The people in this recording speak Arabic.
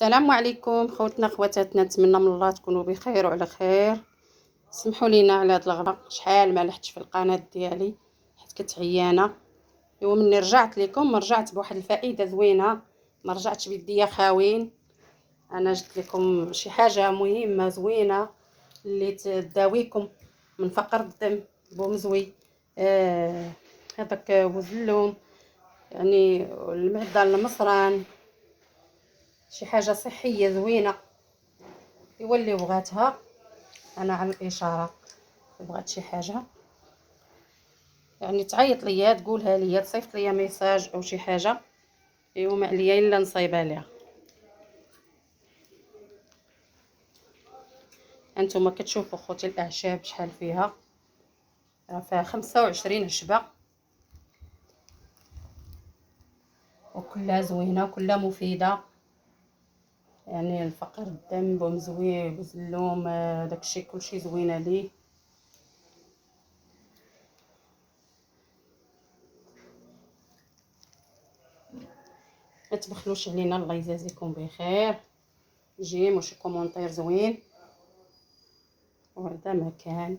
السلام عليكم خوتنا خواتاتنا، نتمنى من الله تكونوا بخير وعلى خير. سمحوا لينا على هاد الغلط، شحال ما لحقتش في القناه ديالي حيت كنت عيانه. ومني رجعت لكم رجعت بواحد الفائده زوينه، ما رجعتش بيديا خاوين. انا جبت لكم شي حاجه مهمه زوينه اللي تداويكم من فقر الدم بومزوي. هذاك وزلوم، يعني المعده المصران، شي حاجه صحيه زوينه. يولي بغاتها انا على الاشاره، بغات شي حاجه يعني تعيط ليا تقولها ليا تصيفط ليا ميساج او شي حاجه، ايوا ما عليا الا نصايبها ليها. انتما كتشوفوا خوتي الاعشاب شحال فيها، راه فيها 25 عشبه وكلها زوينه وكلها مفيده. يعني الفقر الدم بومزوي بوزلوم، داكشي كلشي زوينه ليه. ما تبخلوش علينا، الله يجازيكم بخير. جيم وشي كومونتير زوين، وهذا مكان